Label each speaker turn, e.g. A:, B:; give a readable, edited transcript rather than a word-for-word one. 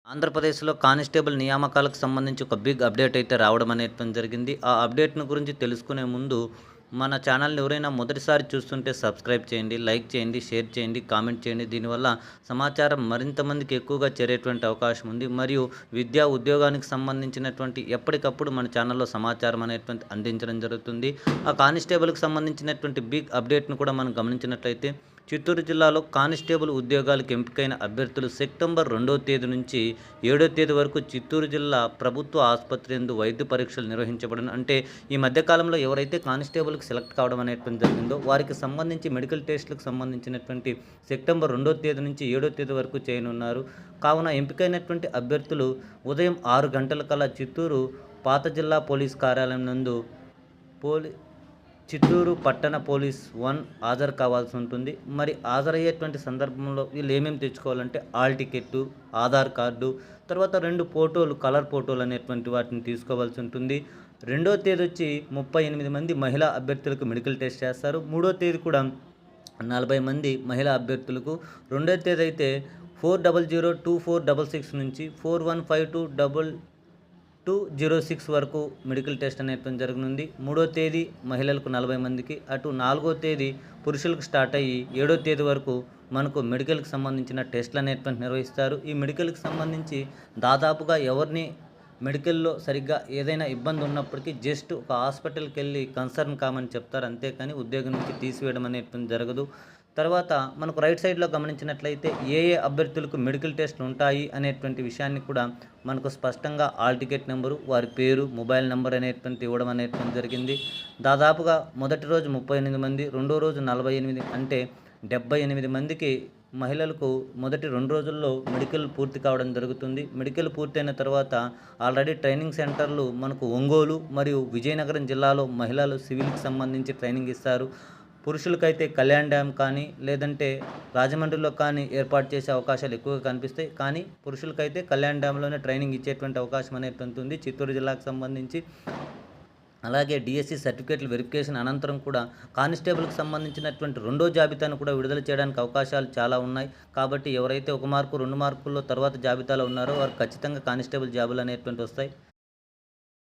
A: ఆంధ్రప్రదేశ్‌లో కానిస్టేబుల్ నియామకాలకు సంబంధించి ఒక బిగ్ అప్డేట్ అయితే రావడం అనేటువంటిది జరిగింది. ఆ అప్డేట్‌ని గురించి తెలుసుకునే ముందు మన ఛానల్‌ని ఎవరైనా మొదటిసారి చూస్తుంటే సబ్స్క్రైబ్ చేయండి, లైక్ చేయండి, షేర్ చేయండి, కామెంట్ చేయండి. దీనివల్ల సమాచారం మరింత మందికి ఎక్కువగా చేరేటువంటి అవకాశం ఉంది. మరియు విద్యా, ఉద్యోగానికి సంబంధించినటువంటి ఎప్పటికప్పుడు మన ఛానల్‌లో సమాచారం అనేటువంటిది అందించడం జరుగుతుంది. ఆ కానిస్టేబుల్‌కి సంబంధించినటువంటి బిగ్ అప్డేట్‌ని కూడా మనం గమనించినట్లయితే చిత్తూరు జిల్లాలో కానిస్టేబుల్ ఉద్యోగాలకు ఎంపికైన అభ్యర్థులు సెప్టెంబర్ 2వ తేదీ నుంచి 7వ తేదీ వరకు చిత్తూరు జిల్లా ప్రభుత్వ ఆసుపత్రి యందు వైద్య పరీక్షలు నిర్వహించబడును. అంటే ఈ మధ్య కాలంలో ఎవరైతే కానిస్టేబుల్‌కి సెలెక్ట్ కావడం అనేటువంటిది జరిగిందో వారికి సంబంధించి మెడికల్ టెస్ట్‌లకు సంబంధించినటువంటి సెప్టెంబర్ 2వ తేదీ నుంచి 7వ తేదీ వరకు చేయనున్నారు. కావున ఎంపికైనటువంటి అభ్యర్థులు ఉదయం 6 గంటలకల్లా చిత్తూరు పాత జిల్లా పోలీస్ కార్యాలయం నందు పోలీ చిత్తూరు పట్టణ పోలీస్ 1 హాజరు కావాల్సి ఉంటుంది. మరి హాజరయ్యేటువంటి సందర్భంలో వీళ్ళు ఏమేమి తెచ్చుకోవాలంటే హాల్ టికెట్టు, ఆధార్ కార్డు, తర్వాత 2 ఫోటోలు, కలర్ ఫోటోలు అనేటువంటి వాటిని తీసుకోవాల్సి ఉంటుంది. 2వ తేదీ వచ్చి 38 మంది మహిళా అభ్యర్థులకు మెడికల్ టెస్ట్ చేస్తారు. 3వ తేదీ కూడా 40 మంది మహిళా అభ్యర్థులకు, 2వ తేదీ అయితే 40024666 నుంచి 41522206 వరకు మెడికల్ టెస్ట్ అనేటువంటి జరగనుంది. 3వ తేదీ మహిళలకు 40 మందికి, అటు 4వ తేదీ పురుషులకు స్టార్ట్ అయ్యి 7వ తేదీ వరకు మనకు మెడికల్‌కి సంబంధించిన టెస్టులు అనేటువంటివి నిర్వహిస్తారు. ఈ మెడికల్‌కి సంబంధించి దాదాపుగా ఎవరిని మెడికల్‌లో సరిగ్గా ఏదైనా ఇబ్బంది ఉన్నప్పటికీ జస్ట్ ఒక హాస్పిటల్‌కెళ్ళి కన్సర్న్ కామని చెప్తారు. అంతేకాని ఉద్యోగం నుంచి తీసివేయడం అనేటువంటిది జరగదు. తర్వాత మనకు రైట్ సైడ్‌లో గమనించినట్లయితే ఏ ఏ అభ్యర్థులకు మెడికల్ టెస్ట్‌లు ఉంటాయి అనేటువంటి విషయాన్ని కూడా మనకు స్పష్టంగా హాల్ టికెట్ నెంబరు, వారి పేరు, మొబైల్ నంబర్ అనేటువంటిది ఇవ్వడం అనేటువంటిది జరిగింది. దాదాపుగా మొదటి రోజు 38 మంది, రెండో రోజు 48 అంటే 78 మందికి మహిళలకు మొదటి 2 రోజుల్లో మెడికల్ పూర్తి కావడం జరుగుతుంది. మెడికల్ పూర్తయిన తర్వాత ఆల్రెడీ ట్రైనింగ్ సెంటర్లు మనకు ఒంగోలు మరియు విజయనగరం జిల్లాలో మహిళలు సివిల్‌కి సంబంధించి ట్రైనింగ్ ఇస్తారు. పురుషులకైతే కళ్యాణ్ డ్యామ్ కానీ లేదంటే రాజమండ్రిలో కానీ ఏర్పాటు చేసే అవకాశాలు ఎక్కువగా కనిపిస్తాయి. కానీ పురుషులకైతే కళ్యాణ్ డ్యామ్‌లోనే ట్రైనింగ్ ఇచ్చేటువంటి అవకాశం అనేటువంటిది ఉంది చిత్తూరు జిల్లాకు సంబంధించి. అలాగే డీఎస్సీ సర్టిఫికేట్ల వెరిఫికేషన్ అనంతరం కూడా కానిస్టేబుల్‌కి సంబంధించినటువంటి రెండో జాబితాను కూడా విడుదల చేయడానికి అవకాశాలు చాలా ఉన్నాయి. కాబట్టి ఎవరైతే 1 మార్కు, 2 మార్కుల్లో తర్వాత జాబితాలో ఉన్నారో వారు ఖచ్చితంగా కానిస్టేబుల్ జాబులు అనేటువంటివి వస్తాయి.